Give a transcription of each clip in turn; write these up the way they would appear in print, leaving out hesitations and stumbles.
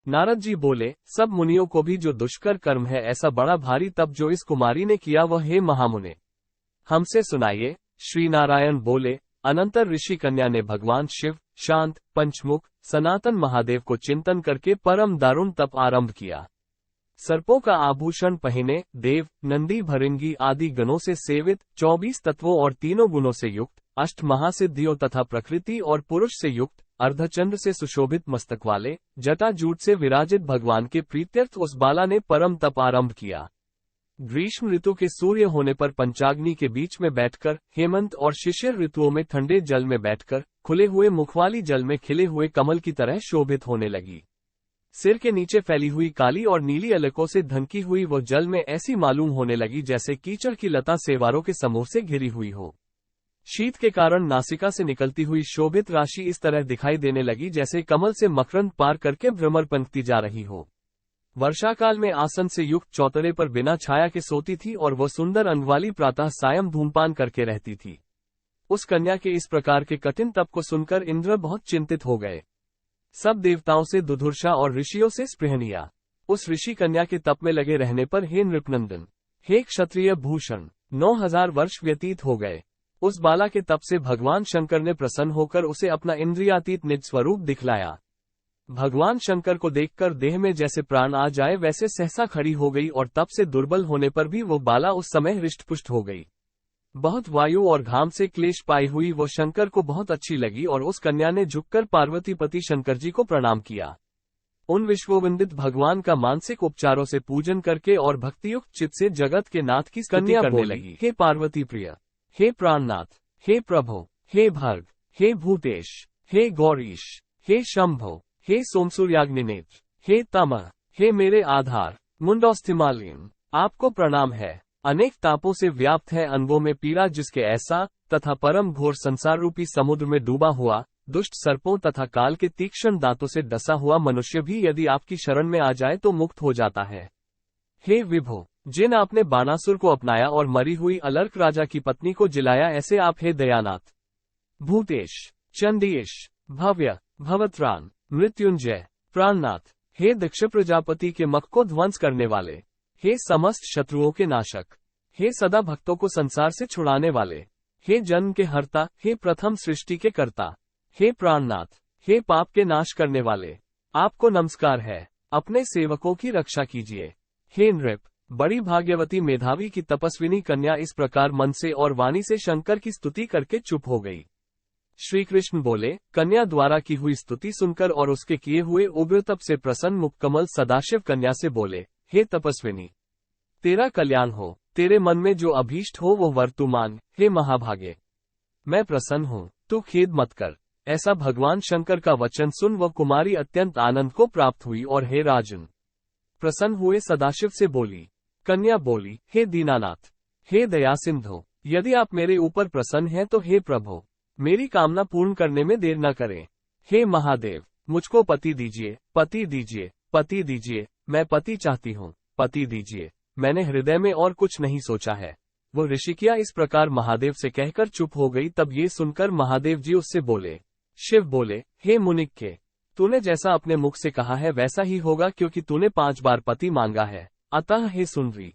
नारद जी बोले, सब मुनियों को भी जो दुष्कर कर्म है ऐसा बड़ा भारी तप जो इस कुमारी ने किया वह हे महामुने हमसे सुनाइए। श्री नारायण बोले, अनंतर ऋषि कन्या ने भगवान शिव, शांत, पंचमुख, सनातन महादेव को चिंतन करके परम दारुण तप आरंभ किया। सर्पों का आभूषण पहने, देव, नंदी, भृंगी आदि गणों से सेवित, 24 तत्वों और तीनों गुणों से युक्त, 8 महासिद्धियों तथा प्रकृति और पुरुष से युक्त, अर्धचंद्र से सुशोभित मस्तक वाले, जटाजूट से विराजित भगवान के प्रीत्यर्थ उस बाला ने परम तप आरंभ किया। ग्रीष्म ऋतु के सूर्य होने पर पंचाग्नि के बीच में बैठकर, हेमंत और शिशिर ऋतुओं में ठंडे जल में बैठकर, खुले हुए मुखवाली जल में खिले हुए कमल की तरह शोभित होने लगी। सिर के नीचे फैली हुई काली और नीली अलकों से ढंकी हुई वो जल में ऐसी मालूम होने लगी जैसे कीचड़ की लता सेवारों के समूह से घिरी हुई हो। शीत के कारण नासिका से निकलती हुई शोभित राशि इस तरह दिखाई देने लगी जैसे कमल से मकरंद पार करके भ्रमर पंखती जा रही हो। वर्षाकाल में आसन से युक्त चौतरे पर बिना छाया के सोती थी और वह सुंदर अंग वाली प्रातः सायं धूमपान करके रहती थी। उस कन्या के इस प्रकार के कठिन तप को सुनकर इंद्र बहुत चिंतित हो गए। सब देवताओं से दुधुर्षा और ऋषियों से स्पृहनिया। उस ऋषि कन्या के तप में लगे रहने पर हे नृपनंदन, हे क्षत्रिय भूषण, 9000 वर्ष व्यतीत हो गए। उस बाला के तप से भगवान शंकर ने प्रसन्न होकर उसे अपना इंद्रियातीत निज स्वरूप दिखलाया। भगवान शंकर को देखकर देह में जैसे प्राण आ जाए वैसे सहसा खड़ी हो गई और तप से दुर्बल होने पर भी वो बाला उस समय हृष्टपुष्ट हो गई। बहुत वायु और घाम से क्लेश पाई हुई वो शंकर को बहुत अच्छी लगी और उस कन्या ने झुककर पार्वतीपति शंकर जी को प्रणाम किया। उन विश्ववंदित भगवान का मानसिक उपचारों से पूजन करके और भक्तियुक्त चित्त से जगत के नाथ की कन्या करने लगी। हे पार्वती प्रिय, हे प्राणनाथ, हे प्रभो, हे भर्ग, हे भूतेश, हे गौरीश, हे शंभो, हे सोमसूर्याग्निनेत्र, हे तमः, हे मेरे आधार मुंडोस्थिमालिन, आपको प्रणाम है। अनेक तापों से व्याप्त है अंगों में पीड़ा जिसके ऐसा तथा परम घोर संसार रूपी समुद्र में डूबा हुआ, दुष्ट सर्पों तथा काल के तीक्ष्ण दांतों से डसा हुआ मनुष्य भी यदि आपकी शरण में आ जाए तो मुक्त हो जाता है। हे विभो, जिन आपने बाणासुर को अपनाया और मरी हुई अलर्क राजा की पत्नी को जिलाया, ऐसे आप हे दयानाथ, भूतेश, चंडीश, भव्य, भवत्रान, मृत्युंजय, प्राणनाथ, हे दक्ष प्रजापति के मख को ध्वंस करने वाले, हे समस्त शत्रुओं के नाशक, हे सदा भक्तों को संसार से छुड़ाने वाले, हे जन्म के हर्ता, हे प्रथम सृष्टि के कर्ता, हे प्राणनाथ, हे पाप के नाश करने वाले, आपको नमस्कार है। अपने सेवकों की रक्षा कीजिए। हे नृप, बड़ी भाग्यवती मेधावी की तपस्विनी कन्या इस प्रकार मन से और वाणी से शंकर की स्तुति करके चुप हो गई। श्री कृष्ण बोले, कन्या द्वारा की हुई स्तुति सुनकर और उसके किए हुए उग्र तप से प्रसन्न मुखकमल सदाशिव कन्या से बोले, हे तपस्विनी, तेरा कल्याण हो। तेरे मन में जो अभीष्ट हो वो वर तू मांग। हे महाभागे, मैं प्रसन्न हूँ, तू खेद मत कर। ऐसा भगवान शंकर का वचन सुन वह कुमारी अत्यंत आनंद को प्राप्त हुई और हे राजन, प्रसन्न हुए सदाशिव से बोली। कन्या बोली, हे दीनानाथ, हे दया सिंधु, यदि आप मेरे ऊपर प्रसन्न हैं तो हे प्रभु, मेरी कामना पूर्ण करने में देर न करें। हे महादेव, मुझको पति दीजिए, पति दीजिए, पति दीजिए, मैं पति चाहती हूँ, पति दीजिए, मैंने हृदय में और कुछ नहीं सोचा है। वो ऋषिकिया इस प्रकार महादेव से कहकर चुप हो गई। तब ये सुनकर महादेव जी उससे बोले। शिव बोले, हे मुनिक्के, तूने जैसा अपने मुख से कहा है वैसा ही होगा, क्योंकि तूने 5 बार पति मांगा है। अतः हे सुनरी,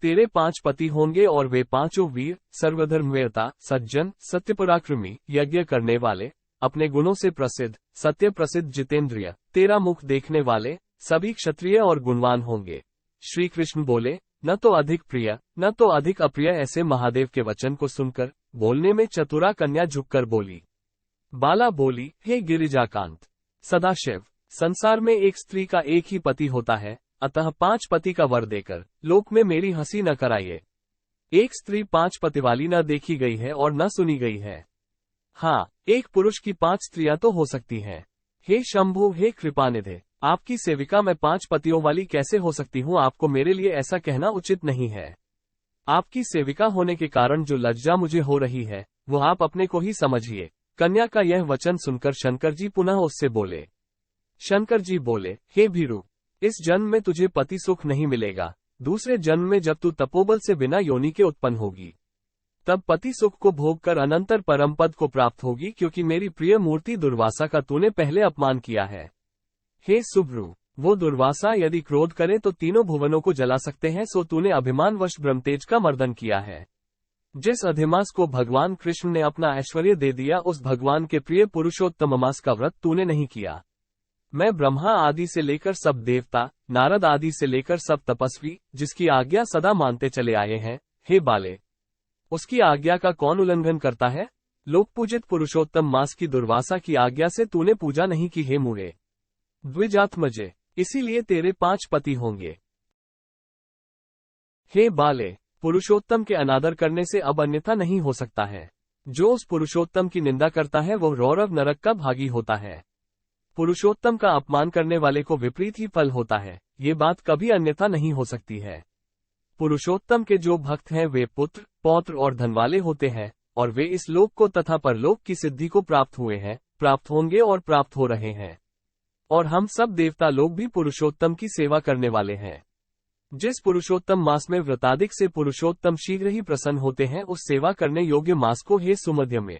तेरे 5 पति होंगे और वे 5 वीर, सर्वधर्मवेता, सज्जन, सत्यपराक्रमी, यज्ञ करने वाले, अपने गुणों से प्रसिद्ध, सत्य प्रसिद्ध, जितेंद्रिय, तेरा मुख देखने वाले, सभी क्षत्रिय और गुणवान होंगे। श्री कृष्ण बोले, न तो अधिक प्रिय न तो अधिक अप्रिय। ऐसे महादेव के वचन को सुनकर बोलने में चतुरा कन्या झुककर बोली। बाला बोली, हे गिरिजाकांत सदाशिव, संसार में एक स्त्री का एक ही पति होता है, अतः 5 पति का वर देकर लोक में मेरी हंसी न कराइए। एक स्त्री 5 पति वाली न देखी गई है और न सुनी गई है। हाँ, एक पुरुष की 5 स्त्रियां तो हो सकती हैं। हे शंभु, हे कृपानिधे, आपकी सेविका मैं 5 पतियों वाली कैसे हो सकती हूँ? आपको मेरे लिए ऐसा कहना उचित नहीं है। आपकी सेविका होने के कारण जो लज्जा मुझे हो रही है वो आप अपने को ही समझिए। कन्या का यह वचन सुनकर शंकर जी पुनः उससे बोले। शंकर जी बोले, हे भीरु, इस जन्म में तुझे पति सुख नहीं मिलेगा। दूसरे जन्म में जब तू तपोबल से बिना योनि के उत्पन्न होगी तब पति सुख को भोग कर अनंतर परम पद को प्राप्त होगी, क्योंकि मेरी प्रिय मूर्ति दुर्वासा का तूने पहले अपमान किया है। हे सुब्रु, वो दुर्वासा यदि क्रोध करे तो तीनों भुवनों को जला सकते हैं, सो तूने अभिमानवश ब्रह्मतेज का मर्दन किया है। जिस अधिमास को भगवान कृष्ण ने अपना ऐश्वर्य दे दिया, उस भगवान के प्रिय पुरुषोत्तम मास का व्रत तूने नहीं किया। मैं ब्रह्मा आदि से लेकर सब देवता, नारद आदि से लेकर सब तपस्वी, जिसकी आज्ञा सदा मानते चले आए हैं, हे बाले, उसकी आज्ञा का कौन उल्लंघन करता है? लोक पूजित पुरुषोत्तम मास की दुर्वासा की आज्ञा से तूने पूजा नहीं की, हे मूढ़े द्विजात्मजे, इसीलिए तेरे 5 पति होंगे। हे बाले, पुरुषोत्तम के अनादर करने से अब अन्यथा नहीं हो सकता है। जो उस पुरुषोत्तम की निंदा करता है वह रौरव नरक का भागी होता है। पुरुषोत्तम का अपमान करने वाले को विपरीत ही फल होता है, ये बात कभी अन्यथा नहीं हो सकती है। पुरुषोत्तम के जो भक्त हैं वे पुत्र, पौत्र और धन वाले होते हैं, और वे इस लोक को तथा परलोक की सिद्धि को प्राप्त हुए हैं, प्राप्त होंगे और प्राप्त हो रहे हैं। और हम सब देवता लोग भी पुरुषोत्तम की सेवा करने वाले हैं। जिस पुरुषोत्तम मास में व्रताधिक से पुरुषोत्तम शीघ्र ही प्रसन्न होते हैं, उस सेवा करने योग्य मास को हे सुमध्य में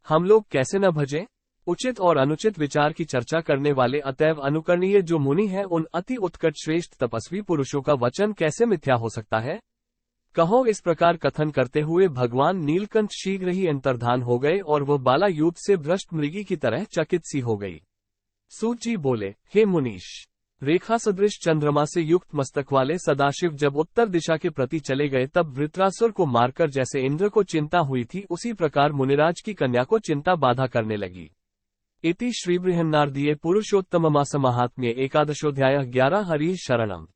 हम लोग कैसे न भजें? उचित और अनुचित विचार की चर्चा करने वाले अतएव अनुकरणीय जो मुनि हैं, उन अति उत्कट श्रेष्ठ तपस्वी पुरुषों का वचन कैसे मिथ्या हो सकता है? कहो, इस प्रकार कथन करते हुए भगवान नीलकंठ शीघ्र ही अंतर्धान हो गए और वह बाला यूप से भ्रष्ट मृगी की तरह चकित सी हो गई। सूत जी बोले, हे मुनीश, रेखा सदृश चंद्रमा से युक्त मस्तक वाले सदाशिव जब उत्तर दिशा के प्रति चले गए, तब वृत्रासुर को मारकर जैसे इंद्र को चिंता हुई थी, उसी प्रकार मुनिराज की कन्या को चिंता बाधा करने लगी। इति श्री बृहन्नारदीये पुरुषोत्तम मास महात्म्ये एकादशोऽध्यायः 11 हरिः शरणम्।